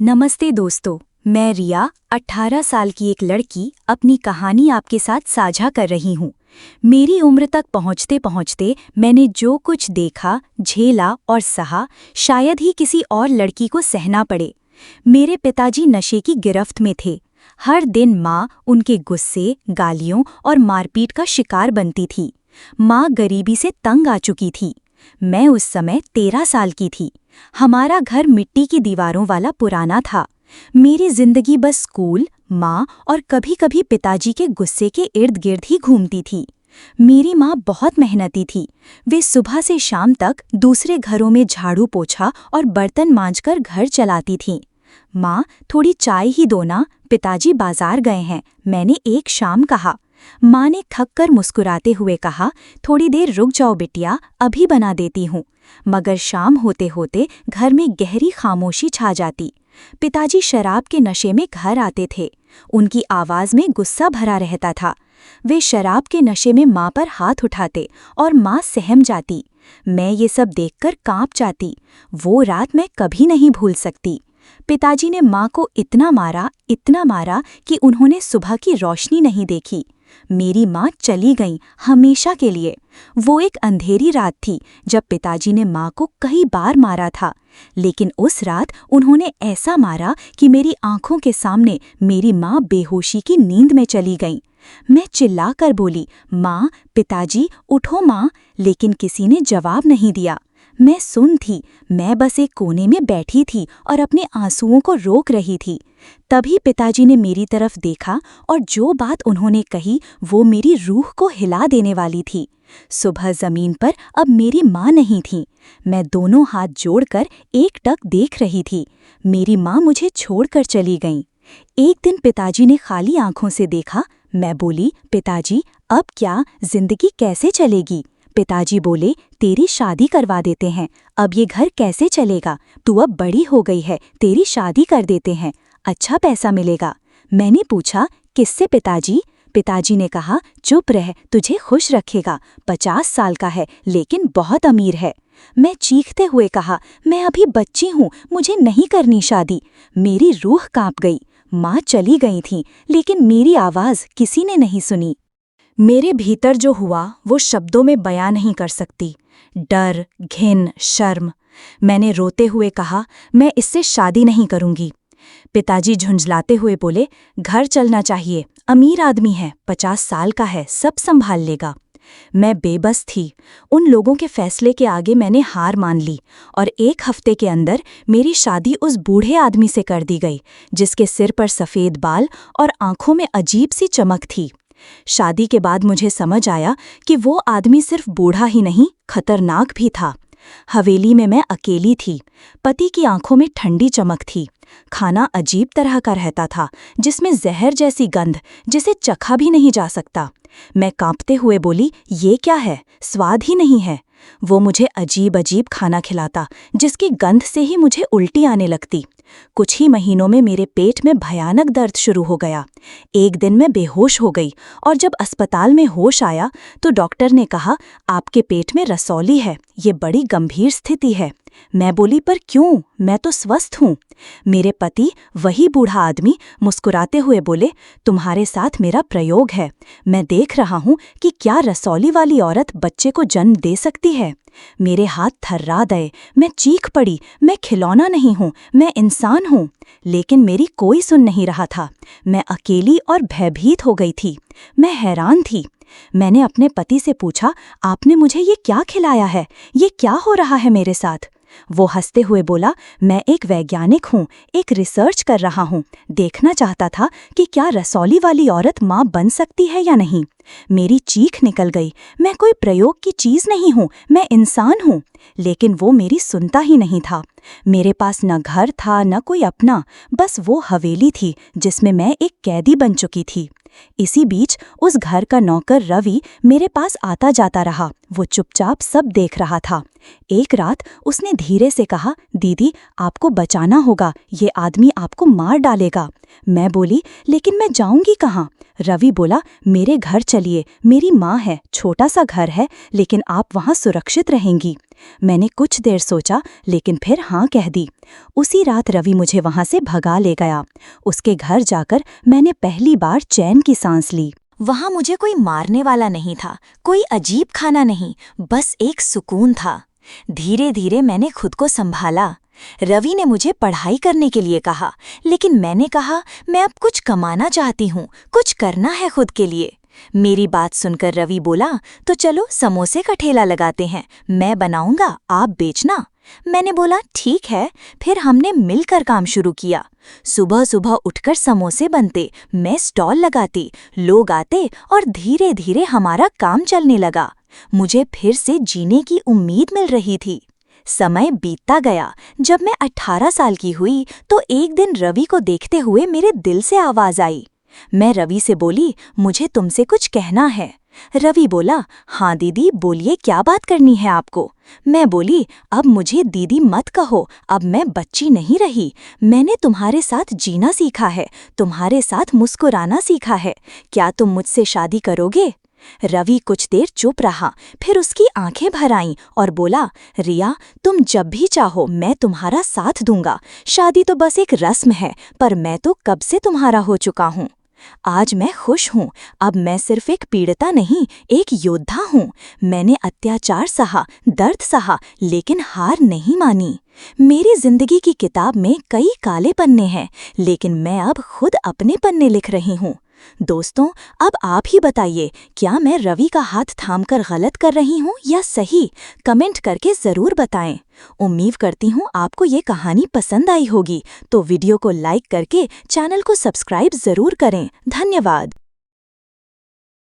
नमस्ते दोस्तों, मैं रिया 18 साल की एक लड़की अपनी कहानी आपके साथ साझा कर रही हूँ। मेरी उम्र तक पहुँचते पहुँचते मैंने जो कुछ देखा, झेला और सहा, शायद ही किसी और लड़की को सहना पड़े। मेरे पिताजी नशे की गिरफ्त में थे। हर दिन माँ उनके गुस्से, गालियों और मारपीट का शिकार बनती थी। माँ गरीबी से तंग आ चुकी थी। मैं उस समय 13 साल की थी। हमारा घर मिट्टी की दीवारों वाला पुराना था। मेरी जिंदगी बस स्कूल, माँ और कभी-कभी पिताजी के गुस्से के इर्द गिर्द ही घूमती थी। मेरी माँ बहुत मेहनती थी। वे सुबह से शाम तक दूसरे घरों में झाड़ू पोछा और बर्तन मांजकर घर चलाती थीं। माँ, थोड़ी चाय ही दो ना, पिताजी बाजार गए हैं, मैंने एक शाम कहा। माँ ने थक कर मुस्कुराते हुए कहा, थोड़ी देर रुक जाओ बिटिया, अभी बना देती हूँ। मगर शाम होते होते घर में गहरी खामोशी छा जाती। पिताजी शराब के नशे में घर आते थे। उनकी आवाज़ में गुस्सा भरा रहता था। वे शराब के नशे में माँ पर हाथ उठाते और माँ सहम जाती। मैं ये सब देखकर कांप जाती। वो रात मैं कभी नहीं भूल सकती। पिताजी ने माँ को इतना मारा कि उन्होंने सुबह की रोशनी नहीं देखी। मेरी माँ चली गईं हमेशा के लिए। वो एक अंधेरी रात थी जब पिताजी ने माँ को कई बार मारा था, लेकिन उस रात उन्होंने ऐसा मारा कि मेरी आंखों के सामने मेरी माँ बेहोशी की नींद में चली गईं। मैं चिल्लाकर बोली, माँ, पिताजी, उठो माँ, लेकिन किसी ने जवाब नहीं दिया। मैं सुन थी, मैं बस एक कोने में बैठी थी और अपने आंसुओं को रोक रही थी। तभी पिताजी ने मेरी तरफ देखा और जो बात उन्होंने कही वो मेरी रूह को हिला देने वाली थी। सुबह जमीन पर अब मेरी माँ नहीं थी। मैं दोनों हाथ जोड़कर एकटक देख रही थी। मेरी माँ मुझे छोड़कर चली गईं। एक दिन पिताजी ने खाली आंखों से देखा। मैं बोली, पिताजी, अब क्या, जिंदगी कैसे चलेगी? पिताजी बोले, तेरी शादी करवा देते हैं। अब ये घर कैसे चलेगा? तू अब बड़ी हो गई है, तेरी शादी कर देते हैं, अच्छा पैसा मिलेगा। मैंने पूछा, किससे पिताजी? पिताजी ने कहा, चुप रह, तुझे खुश रखेगा। 50 साल का है लेकिन बहुत अमीर है। मैं चीखते हुए कहा, मैं अभी बच्ची हूँ, मुझे नहीं करनी शादी। मेरी रूह कांप गई। माँ चली गई थी, लेकिन मेरी आवाज़ किसी ने नहीं सुनी। मेरे भीतर जो हुआ वो शब्दों में बयां नहीं कर सकती। डर, घिन, शर्म। मैंने रोते हुए कहा, मैं इससे शादी नहीं करूंगी। पिताजी झुंझलाते हुए बोले, घर चलना चाहिए, अमीर आदमी है, 50 साल का है, सब संभाल लेगा। मैं बेबस थी। उन लोगों के फैसले के आगे मैंने हार मान ली और 1 हफ्ते के अंदर मेरी शादी उस बूढ़े आदमी से कर दी गई, जिसके सिर पर सफ़ेद बाल और आंखों में अजीब सी चमक थी। शादी के बाद मुझे समझ आया कि वो आदमी सिर्फ बूढ़ा ही नहीं, खतरनाक भी था। हवेली में मैं अकेली थी। पति की आंखों में ठंडी चमक थी। खाना अजीब तरह का रहता था, जिसमें जहर जैसी गंध, जिसे चखा भी नहीं जा सकता। मैं कांपते हुए बोली, ये क्या है? स्वाद ही नहीं है। वो मुझे अजीब अजीब खाना खिलाता, जिसकी गंध से ही मुझे उल्टी आने लगती। कुछ ही महीनों में मेरे पेट में भयानक दर्द शुरू हो गया। एक दिन मैं बेहोश हो गई और जब अस्पताल में होश आया तो डॉक्टर ने कहा, आपके पेट में रसौली है, ये बड़ी गंभीर स्थिति है। मैं बोली, पर क्यों, मैं तो स्वस्थ हूँ। मेरे पति, वही बूढ़ा आदमी, मुस्कुराते हुए बोले, तुम्हारे साथ मेरा प्रयोग है। मैं देख रहा हूँ कि क्या रसौली वाली औरत बच्चे को जन्म दे सकती है। मेरे हाथ थर्रा गए। मैं चीख पड़ी, मैं खिलौना नहीं हूँ, मैं इंसान हूँ। लेकिन मेरी कोई सुन नहीं रहा था। मैं अकेली और भयभीत हो गई थी। मैं हैरान थी। मैंने अपने पति से पूछा, आपने मुझे ये क्या खिलाया है? ये क्या हो रहा है मेरे साथ? वो हंसते हुए बोला, मैं एक वैज्ञानिक हूँ, एक रिसर्च कर रहा हूँ। देखना चाहता था कि क्या रसौली वाली औरत माँ बन सकती है या नहीं। मेरी चीख निकल गई। मैं कोई प्रयोग की चीज़ नहीं हूँ, मैं इंसान हूँ। लेकिन वो मेरी सुनता ही नहीं था। मेरे पास न घर था न कोई अपना, बस वो हवेली थी जिसमें मैं एक कैदी बन चुकी थी। इसी बीच उस घर का नौकर रवि मेरे पास आता जाता रहा। वो चुपचाप सब देख रहा था। एक रात उसने धीरे से कहा, दीदी, आपको बचाना होगा, ये आदमी आपको मार डालेगा। मैं बोली, लेकिन मैं जाऊंगी कहाँ? रवि बोला, मेरे घर चलिए, मेरी माँ है, छोटा सा घर है, लेकिन आप वहाँ सुरक्षित रहेंगी। मैंने कुछ देर सोचा, लेकिन फिर हाँ कह दी। उसी रात रवि मुझे वहाँ से भगा ले गया। उसके घर जाकर मैंने पहली बार चैन की सांस ली। वहाँ मुझे कोई मारने वाला नहीं था, कोई अजीब खाना नहीं, बस एक सुकून था। धीरे धीरे मैंने खुद को संभाला। रवि ने मुझे पढ़ाई करने के लिए कहा, लेकिन मैंने कहा मैं अब कुछ कमाना चाहती हूँ, कुछ करना है खुद के लिए। मेरी बात सुनकर रवि बोला, तो चलो समोसे का ठेला लगाते हैं, मैं बनाऊंगा, आप बेचना। मैंने बोला ठीक है। फिर हमने मिलकर काम शुरू किया। सुबह सुबह उठकर समोसे बनते, मैं स्टॉल लगाती, लोग आते और धीरे धीरे हमारा काम चलने लगा। मुझे फिर से जीने की उम्मीद मिल रही थी। समय बीतता गया। जब मैं 18 साल की हुई तो एक दिन रवि को देखते हुए मेरे दिल से आवाज आई। मैं रवि से बोली, मुझे तुमसे कुछ कहना है। रवि बोला, हाँ दीदी बोलिए, क्या बात करनी है आपको। मैं बोली, अब मुझे दीदी मत कहो, अब मैं बच्ची नहीं रही। मैंने तुम्हारे साथ जीना सीखा है, तुम्हारे साथ मुस्कुराना सीखा है। क्या तुम मुझसे शादी करोगे? रवि कुछ देर चुप रहा, फिर उसकी आंखें भर आईं और बोला, रिया तुम जब भी चाहो मैं तुम्हारा साथ दूंगा। शादी तो बस एक रस्म है, पर मैं तो कब से तुम्हारा हो चुका हूँ। आज मैं खुश हूँ। अब मैं सिर्फ एक पीड़िता नहीं, एक योद्धा हूँ। मैंने अत्याचार सहा, दर्द सहा, लेकिन हार नहीं मानी। मेरी जिंदगी की किताब में कई काले पन्ने हैं, लेकिन मैं अब खुद अपने पन्ने लिख रही हूँ। दोस्तों, अब आप ही बताइए, क्या मैं रवि का हाथ थामकर गलत कर रही हूँ या सही? कमेंट करके ज़रूर बताएं। उम्मीद करती हूँ आपको ये कहानी पसंद आई होगी, तो वीडियो को लाइक करके चैनल को सब्सक्राइब ज़रूर करें। धन्यवाद।